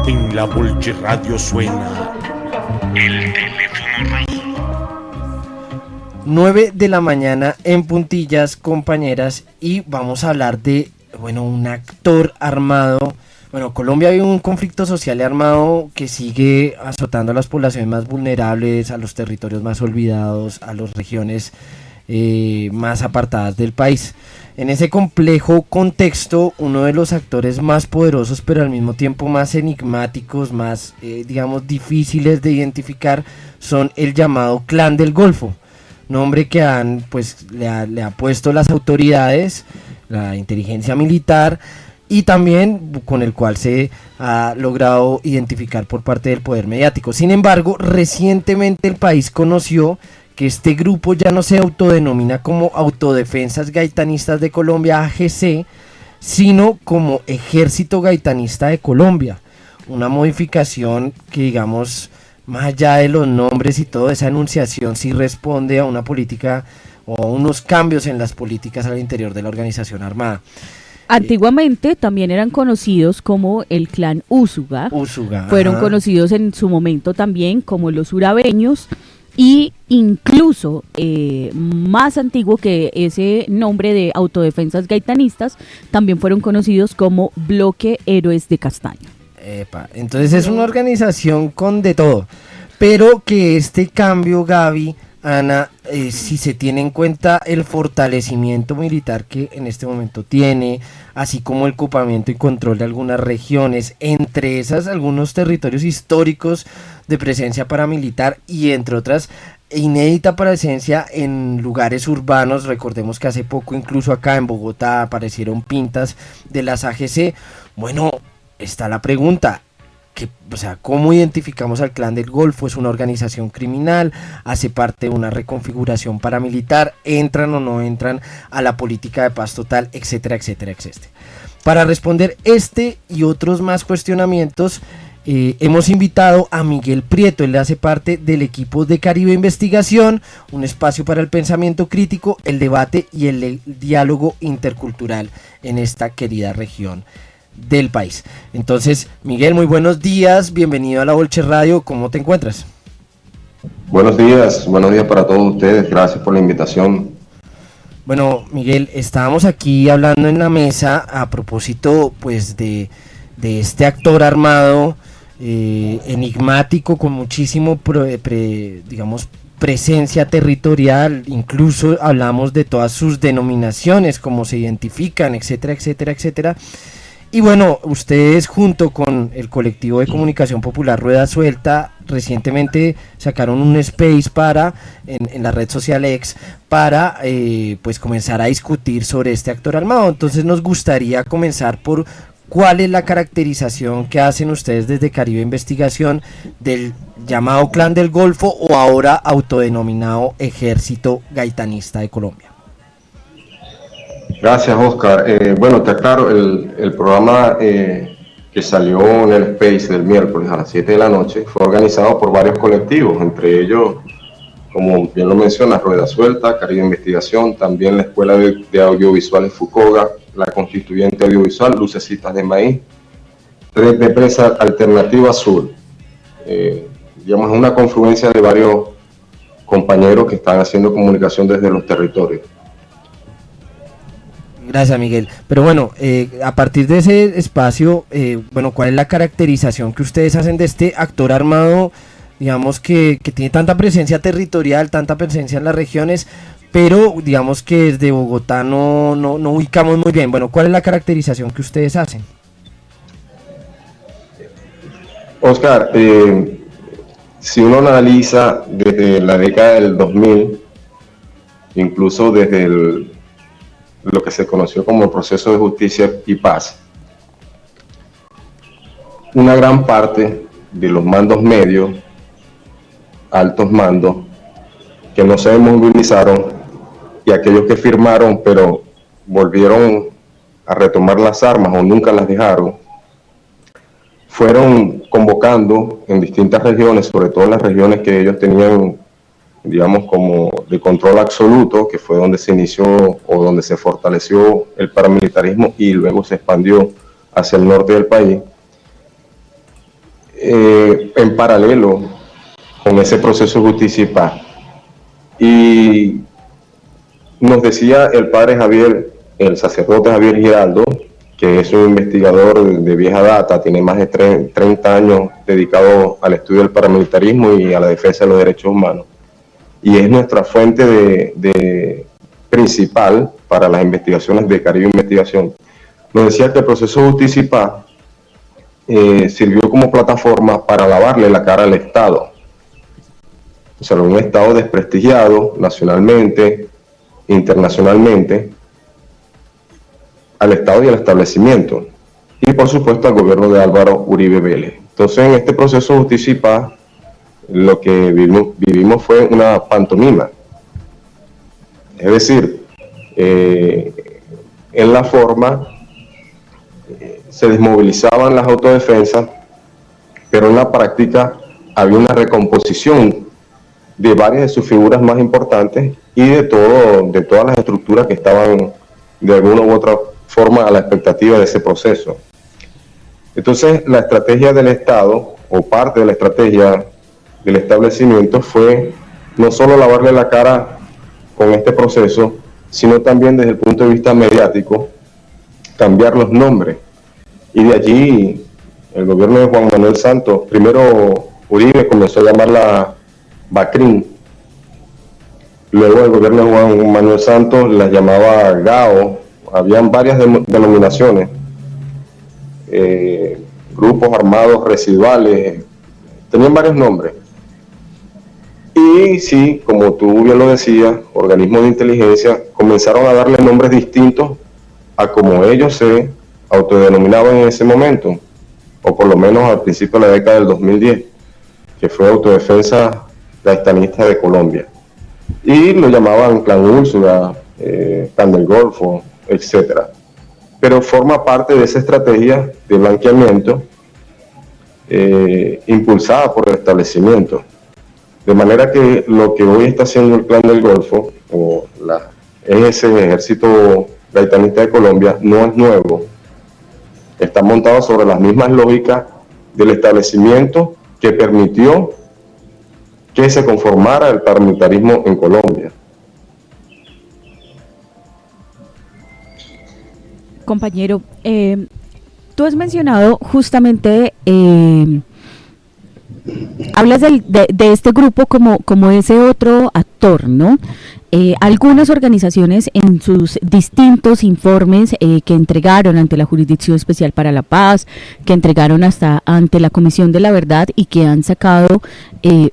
En la Volche Radio suena el teléfono rojo. 9 de la mañana en puntillas, compañeras, y vamos a hablar de, un actor armado. Colombia vive un conflicto social y armado que sigue azotando a las poblaciones más vulnerables, a los territorios más olvidados, a las regiones más apartadas del país. En ese complejo contexto, uno de los actores más poderosos, pero al mismo tiempo más enigmáticos, más, difíciles de identificar, son el llamado Clan del Golfo. Nombre que le ha puesto las autoridades, la inteligencia militar, y también con el cual se ha logrado identificar por parte del poder mediático. Sin embargo, recientemente el país conoció que este grupo ya no se autodenomina como Autodefensas Gaitanistas de Colombia, AGC, sino como Ejército Gaitanista de Colombia. Una modificación que, más allá de los nombres y toda esa enunciación, sí responde a una política o a unos cambios en las políticas al interior de la organización armada. Antiguamente también eran conocidos como el clan Úsuga. Fueron conocidos en su momento también como los urabeños, y incluso más antiguo que ese nombre de Autodefensas Gaitanistas, también fueron conocidos como Bloque Héroes de Castaño. Entonces es una organización con de todo, pero que este cambio, Gaby, Ana, si se tiene en cuenta el fortalecimiento militar que en este momento tiene, así como el ocupamiento y control de algunas regiones, entre esas algunos territorios históricos de presencia paramilitar y entre otras inédita presencia en lugares urbanos. Recordemos que hace poco incluso acá en Bogotá aparecieron pintas de las AGC. Está la pregunta, ¿cómo identificamos al Clan del Golfo? ¿Es una organización criminal? ¿Hace parte de una reconfiguración paramilitar? ¿Entran o no entran a la política de paz total? Etcétera, etcétera, etcétera. Para responder este y otros más cuestionamientos, hemos invitado a Miguel Prieto. Él hace parte del equipo de Caribe Investigación, un espacio para el pensamiento crítico, el debate y el diálogo intercultural en esta querida región del país. Entonces, Miguel, muy buenos días, bienvenido a la Volche Radio. ¿Cómo te encuentras? Buenos días para todos ustedes, gracias por la invitación. Miguel, estábamos aquí hablando en la mesa a propósito de este actor armado, enigmático, con muchísimo presencia territorial. Incluso hablamos de todas sus denominaciones, cómo se identifican, etcétera, etcétera, etcétera. Y ustedes junto con el colectivo de comunicación popular Rueda Suelta recientemente sacaron un space en la red social X para comenzar a discutir sobre este actor armado. Entonces nos gustaría comenzar por cuál es la caracterización que hacen ustedes desde Caribe Investigación del llamado Clan del Golfo, o ahora autodenominado Ejército Gaitanista de Colombia. Gracias, Oscar. Te aclaro, el programa que salió en el Space del miércoles a las 7 de la noche fue organizado por varios colectivos, entre ellos, como bien lo menciona, Rueda Suelta, Caribe Investigación, también la Escuela de Audiovisuales Fucoga, la Constituyente Audiovisual, Lucecitas de Maíz, Red de Prensa Alternativa Sur. Es una confluencia de varios compañeros que están haciendo comunicación desde los territorios. Gracias, Miguel. Pero a partir de ese espacio, ¿cuál es la caracterización que ustedes hacen de este actor armado, que tiene tanta presencia territorial, tanta presencia en las regiones, pero que desde Bogotá no ubicamos muy bien? ¿Cuál es la caracterización que ustedes hacen? Oscar, si uno analiza desde la década del 2000, incluso desde lo que se conoció como el proceso de justicia y paz, una gran parte de los mandos medios, altos mandos, que no se movilizaron, y aquellos que firmaron pero volvieron a retomar las armas o nunca las dejaron, fueron convocando en distintas regiones, sobre todo en las regiones que ellos tenían digamos, como de control absoluto, que fue donde se inició o donde se fortaleció el paramilitarismo y luego se expandió hacia el norte del país, en paralelo con ese proceso de justicia y paz. Y nos decía el padre Javier, el sacerdote Javier Giraldo, que es un investigador de vieja data, tiene más de 30 años dedicado al estudio del paramilitarismo y a la defensa de los derechos humanos, y es nuestra fuente de principal para las investigaciones de Caribe Investigación. Nos decía que el proceso de justicia y paz sirvió como plataforma para lavarle la cara al Estado. O sea, un Estado desprestigiado nacionalmente, internacionalmente, al Estado y al establecimiento, y por supuesto al gobierno de Álvaro Uribe Vélez. Entonces, en este proceso de justicia y paz, lo que vivimos fue una pantomima. Es decir, en la forma se desmovilizaban las autodefensas, pero en la práctica había una recomposición de varias de sus figuras más importantes y de todas las estructuras que estaban de alguna u otra forma a la expectativa de ese proceso. Entonces, la estrategia del Estado, o parte de la estrategia del establecimiento, fue no solo lavarle la cara con este proceso, sino también desde el punto de vista mediático, cambiar los nombres. Y de allí, el gobierno de Juan Manuel Santos, primero Uribe comenzó a llamarla Bacrín, luego el gobierno de Juan Manuel Santos la llamaba GAO, habían varias denominaciones, grupos armados residuales, tenían varios nombres. Y sí, como tú bien lo decías, organismos de inteligencia comenzaron a darle nombres distintos a como ellos se autodenominaban en ese momento, o por lo menos al principio de la década del 2010, que fue Autodefensa Gaitanista de Colombia. Y lo llamaban Clan Úrsula, Clan del Golfo, etc. Pero forma parte de esa estrategia de blanqueamiento impulsada por el establecimiento. De manera que lo que hoy está haciendo el Clan del Golfo, o ese Ejército Gaitanista de Colombia, no es nuevo. Está montado sobre las mismas lógicas del establecimiento que permitió que se conformara el paramilitarismo en Colombia. Compañero, tú has mencionado justamente, hablas de este grupo como ese otro actor, ¿no? Algunas organizaciones en sus distintos informes que entregaron ante la Jurisdicción Especial para la Paz, que entregaron hasta ante la Comisión de la Verdad y que han sacado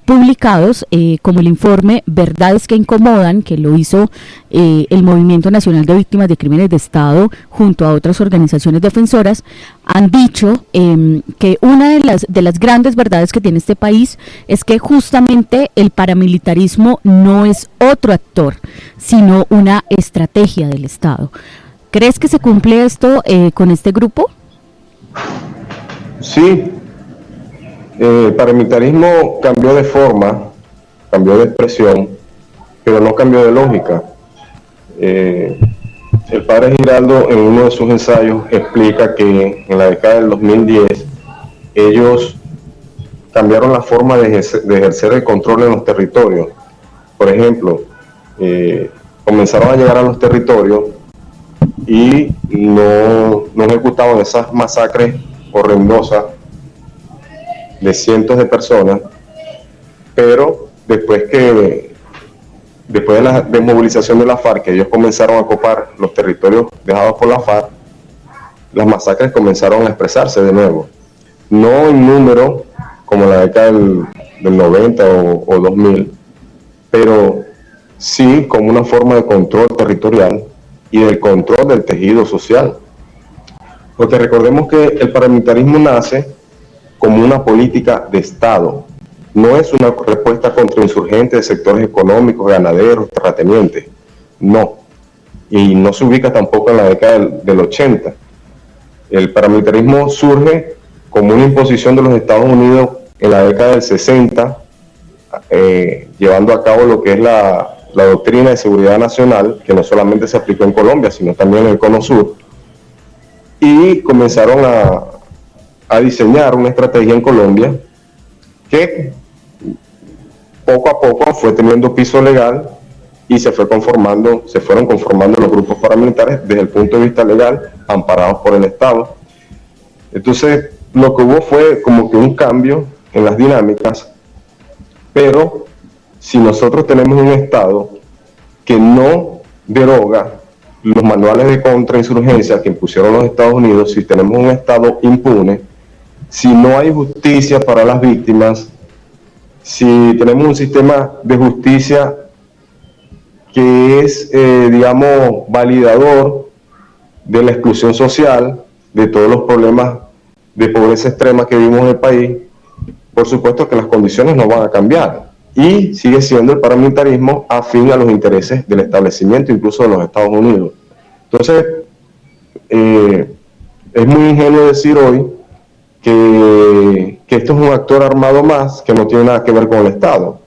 publicados como el informe Verdades que Incomodan, que lo hizo el Movimiento Nacional de Víctimas de Crímenes de Estado junto a otras organizaciones defensoras, han dicho que una de las grandes verdades que tiene este país es que justamente el paramilitarismo no es otro actor, sino una estrategia del Estado. ¿Crees que se cumple esto con este grupo? Sí, el paramilitarismo cambió de forma, cambió de expresión, pero no cambió de lógica. El padre Giraldo en uno de sus ensayos explica que en la década del 2010 ellos cambiaron la forma de ejercer el control en los territorios. Por ejemplo, comenzaron a llegar a los territorios y no ejecutaban esas masacres horrendosas de cientos de personas, pero después de la desmovilización de la FARC, que ellos comenzaron a ocupar los territorios dejados por la FARC, las masacres comenzaron a expresarse de nuevo. No en número como en la década del 90 o 2000, pero sí como una forma de control territorial y del control del tejido social. Porque recordemos que el paramilitarismo nace como una política de Estado, no es una respuesta contra insurgentes de sectores económicos, ganaderos, terratenientes, no. Y no se ubica tampoco en la década del 80. El paramilitarismo surge como una imposición de los Estados Unidos en la década del 60 llevando a cabo lo que es la doctrina de seguridad nacional, que no solamente se aplicó en Colombia, sino también en el Cono Sur, y comenzaron a diseñar una estrategia en Colombia que poco a poco fue teniendo piso legal y se fueron conformando los grupos paramilitares desde el punto de vista legal, amparados por el Estado. Entonces, lo que hubo fue como que un cambio en las dinámicas, pero si nosotros tenemos un Estado que no deroga los manuales de contrainsurgencia que impusieron los Estados Unidos, si tenemos un Estado impune, si no hay justicia para las víctimas, si tenemos un sistema de justicia que es, digamos, validador de la exclusión social, de todos los problemas de pobreza extrema que vivimos en el país, por supuesto que las condiciones no van a cambiar. Y sigue siendo el paramilitarismo afín a los intereses del establecimiento, incluso de los Estados Unidos. Entonces, es muy ingenuo decir hoy que esto es un actor armado más que no tiene nada que ver con el Estado,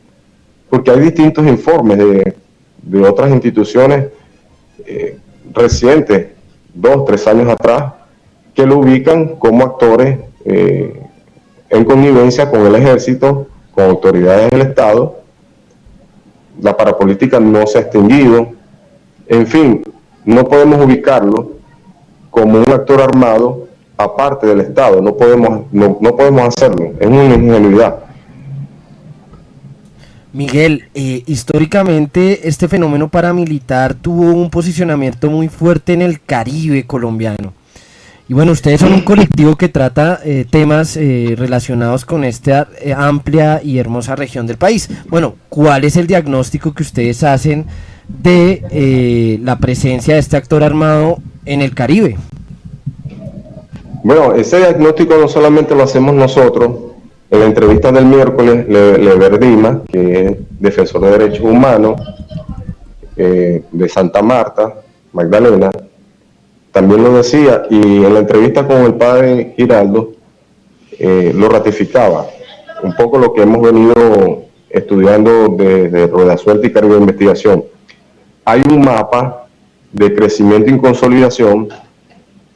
porque hay distintos informes de otras instituciones recientes, 2, 3 años atrás, que lo ubican como actores en connivencia con el ejército, con autoridades del Estado. La parapolítica no se ha extinguido. En fin, no podemos ubicarlo como un actor armado aparte del Estado. No podemos hacerlo. Es una ingenuidad. Miguel, históricamente este fenómeno paramilitar tuvo un posicionamiento muy fuerte en el Caribe colombiano. Y bueno, ustedes son un colectivo que trata temas relacionados con esta amplia y hermosa región del país. Bueno, ¿cuál es el diagnóstico que ustedes hacen de la presencia de este actor armado en el Caribe? Bueno, ese diagnóstico no solamente lo hacemos nosotros. En la entrevista del miércoles, Lever Dima, que es defensor de derechos humanos de Santa Marta, Magdalena, también lo decía, y en la entrevista con el padre Giraldo lo ratificaba. Un poco lo que hemos venido estudiando desde Rueda Suelta y Caribe de Investigación. Hay un mapa de crecimiento y consolidación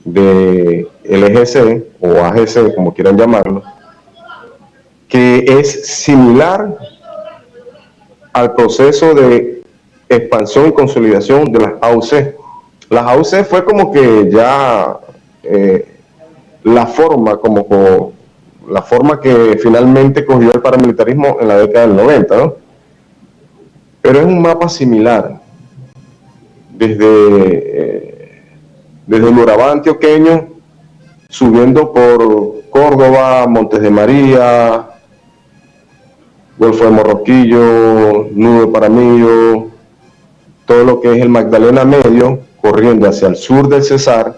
del EGC, o AGC, como quieran llamarlo, que es similar al proceso de expansión y consolidación de las AUC. Las AUC fue como que ya la forma que finalmente cogió el paramilitarismo en la década del 90, ¿no? Pero es un mapa similar, desde el Urabá antioqueño, subiendo por Córdoba, Montes de María, Golfo de Morroquillo, Nudo de Paramillo, todo lo que es el Magdalena Medio, corriendo hacia el sur del Cesar,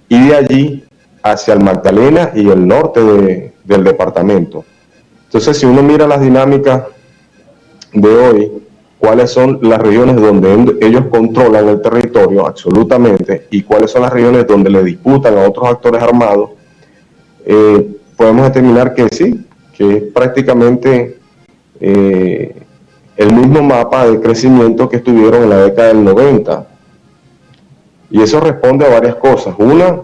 y de allí hacia el Magdalena y el norte del departamento. Entonces, si uno mira las dinámicas de hoy, cuáles son las regiones donde ellos controlan el territorio absolutamente y cuáles son las regiones donde le disputan a otros actores armados, podemos determinar que sí, que es prácticamente el mismo mapa de crecimiento que estuvieron en la década del 90. Y eso responde a varias cosas. Una,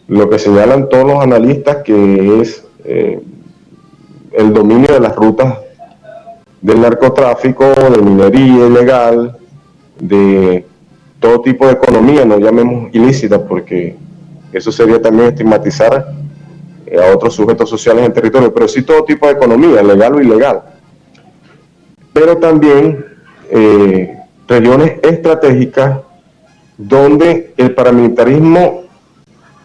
lo que señalan todos los analistas, que es el dominio de las rutas del narcotráfico, de minería ilegal, de todo tipo de economía, no llamemos ilícita, porque eso sería también estigmatizar a otros sujetos sociales en el territorio, pero sí todo tipo de economía, legal o ilegal. Pero también regiones estratégicas donde el paramilitarismo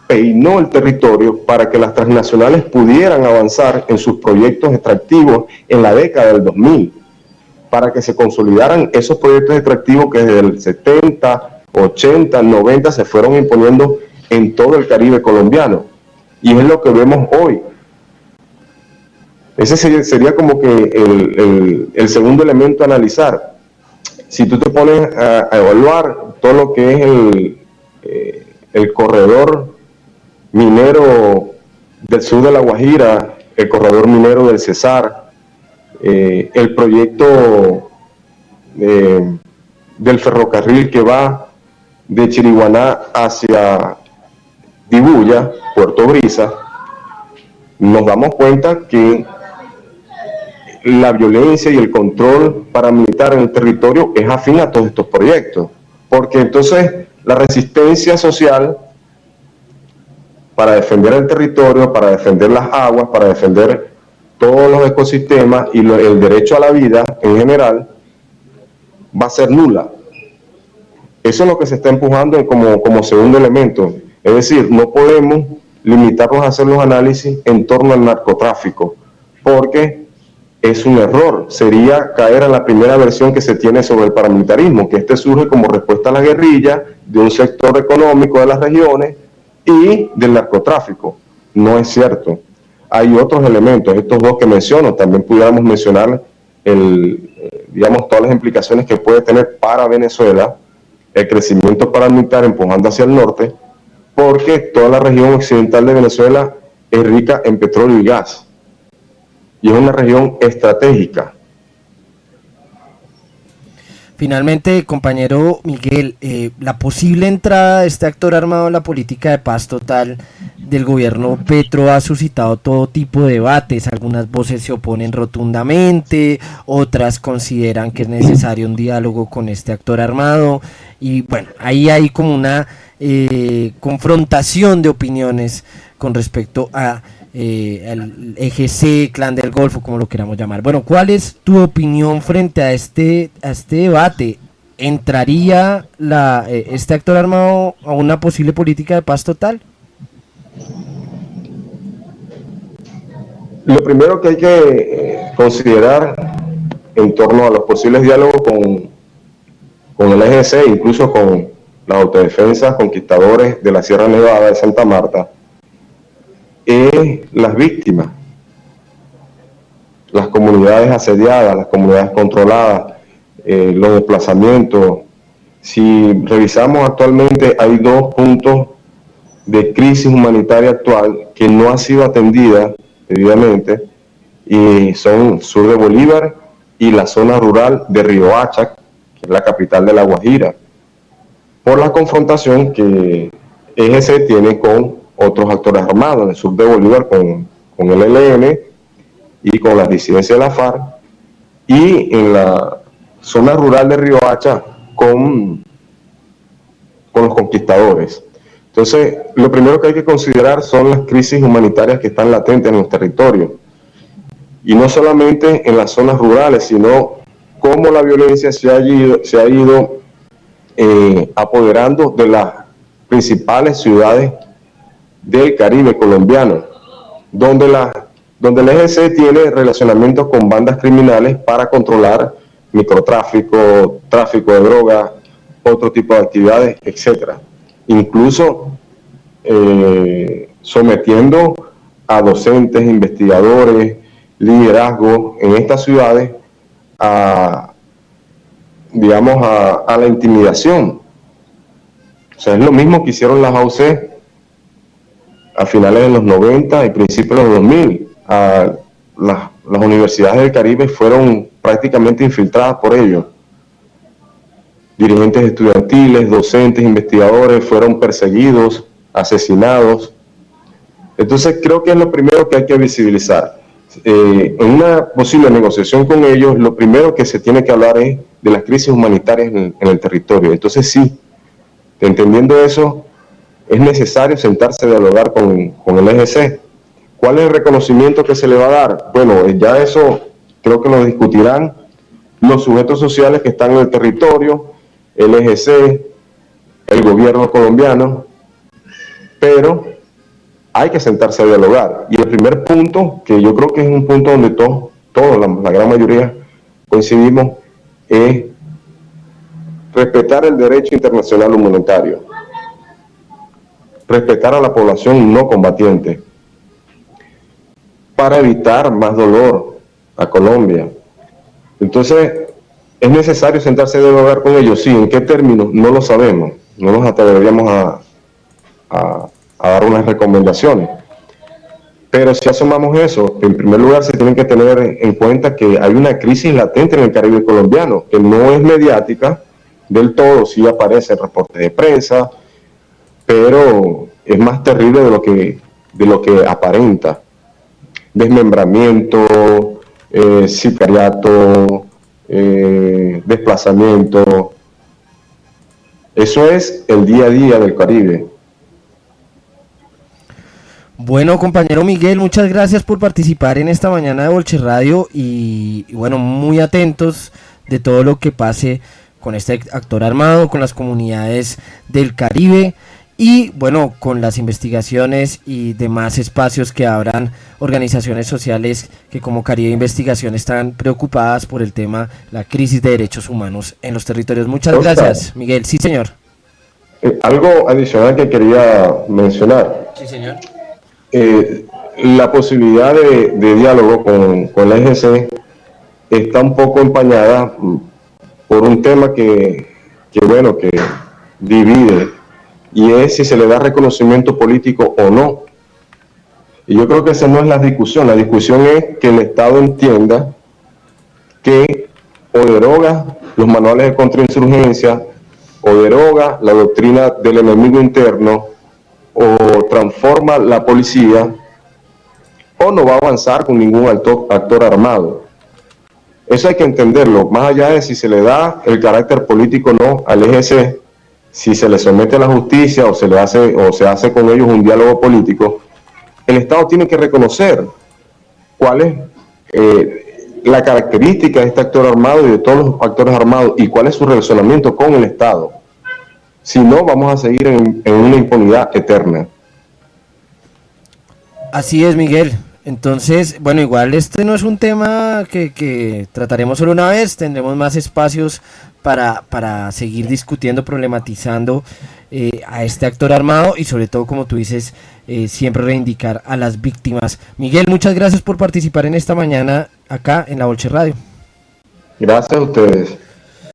peinó el territorio para que las transnacionales pudieran avanzar en sus proyectos extractivos en la década del 2000, para que se consolidaran esos proyectos extractivos que desde el 70, 80, 90 se fueron imponiendo en todo el Caribe colombiano. Y es lo que vemos hoy. Ese sería como que el segundo elemento a analizar. Si tú te pones a evaluar todo lo que es el corredor minero del sur de La Guajira, el corredor minero del Cesar, el proyecto del ferrocarril que va de Chiriguaná hacia Dibuya, Puerto Brisa, nos damos cuenta que la violencia y el control paramilitar en el territorio es afín a todos estos proyectos, porque entonces la resistencia social para defender el territorio, para defender las aguas, para defender todos los ecosistemas y el derecho a la vida en general, va a ser nula. Eso es lo que se está empujando como segundo elemento. Es decir, no podemos limitarnos a hacer los análisis en torno al narcotráfico, porque es un error. Sería caer en la primera versión que se tiene sobre el paramilitarismo, que este surge como respuesta a la guerrilla de un sector económico de las regiones y del narcotráfico. No es cierto. Hay otros elementos, estos dos que menciono, también pudiéramos mencionar digamos, todas las implicaciones que puede tener para Venezuela el crecimiento paramilitar empujando hacia el norte, porque toda la región occidental de Venezuela es rica en petróleo y gas, y es una región estratégica. Finalmente, compañero Miguel, la posible entrada de este actor armado en la política de paz total del gobierno Petro ha suscitado todo tipo de debates. Algunas voces se oponen rotundamente, otras consideran que es necesario un diálogo con este actor armado, y bueno, ahí hay como una confrontación de opiniones con respecto a el EGC, Clan del Golfo, como lo queramos llamar. Bueno, ¿cuál es tu opinión frente a este debate? ¿Entraría este actor armado a una posible política de paz total? Lo primero que hay que considerar en torno a los posibles diálogos con el EGC, incluso con las autodefensas conquistadores de la Sierra Nevada de Santa Marta, es las víctimas, las comunidades asediadas, las comunidades controladas, los desplazamientos. Si revisamos actualmente, hay 2 puntos de crisis humanitaria actual que no ha sido atendida debidamente, y son sur de Bolívar y la zona rural de Riohacha, que es la capital de La Guajira, por la confrontación que EGC tiene con otros actores armados en el sur de Bolívar, con el ELN y con las disidencias de la FARC, y en la zona rural de Riohacha con los conquistadores. Entonces, lo primero que hay que considerar son las crisis humanitarias que están latentes en los territorios, y no solamente en las zonas rurales, sino cómo la violencia se ha ido apoderando de las principales ciudades del Caribe colombiano, donde el EGC tiene relacionamientos con bandas criminales para controlar microtráfico, tráfico de drogas, otro tipo de actividades, etcétera. Incluso sometiendo a docentes, investigadores, liderazgos en estas ciudades a la intimidación. O sea, es lo mismo que hicieron las AUC a finales de los 90 y principios de los 2000. Las universidades del Caribe fueron prácticamente infiltradas por ellos. Dirigentes estudiantiles, docentes, investigadores fueron perseguidos, asesinados. Entonces creo que es lo primero que hay que visibilizar. En una posible negociación con ellos, lo primero que se tiene que hablar es de las crisis humanitarias en el territorio. Entonces sí, entendiendo eso, es necesario sentarse a dialogar con el EGC. ¿Cuál es el reconocimiento que se le va a dar? Bueno, ya eso creo que lo discutirán los sujetos sociales que están en el territorio, el EGC, el gobierno colombiano, pero hay que sentarse a dialogar. Y el primer punto, que yo creo que es un punto donde todos, la gran mayoría, coincidimos, es respetar el derecho internacional humanitario, respetar a la población no combatiente, para evitar más dolor a Colombia. Entonces, ¿es necesario sentarse a dialogar con ellos? Sí. ¿En qué términos? No lo sabemos. No nos atreveríamos a dar unas recomendaciones. Pero si asomamos eso, en primer lugar se tiene que tener en cuenta que hay una crisis latente en el Caribe colombiano, que no es mediática del todo, sí aparece en reportes de prensa, pero es más terrible de lo que aparenta. Desmembramiento, sicariato, desplazamiento. Eso es el día a día del Caribe. Bueno, compañero Miguel, muchas gracias por participar en esta mañana de Bolche Radio y bueno, muy atentos de todo lo que pase con este actor armado, con las comunidades del Caribe y bueno, con las investigaciones y demás espacios que abran organizaciones sociales que como Caribe Investigación están preocupadas por el tema, la crisis de derechos humanos en los territorios. Muchas gracias, Miguel. Sí, señor. Algo adicional que quería mencionar. Sí, señor. La posibilidad de diálogo con la EGC está un poco empañada por un tema que divide, y es si se le da reconocimiento político o no. Y yo creo que esa no es la discusión es que el Estado entienda que o deroga los manuales de contrainsurgencia, o deroga la doctrina del enemigo interno, o transforma la policía, o no va a avanzar con ningún actor armado. Eso hay que entenderlo, más allá de si se le da el carácter político o no al EGC, si se le somete a la justicia o se hace con ellos un diálogo político, el Estado tiene que reconocer cuál es la característica de este actor armado y de todos los actores armados y cuál es su relacionamiento con el Estado. Si no, vamos a seguir en una impunidad eterna. Así es, Miguel. Entonces, bueno, igual este no es un tema que trataremos solo una vez, tendremos más espacios para seguir discutiendo, problematizando a este actor armado y sobre todo, como tú dices, siempre reivindicar a las víctimas. Miguel, muchas gracias por participar en esta mañana acá en la Bolche Radio. Gracias a ustedes.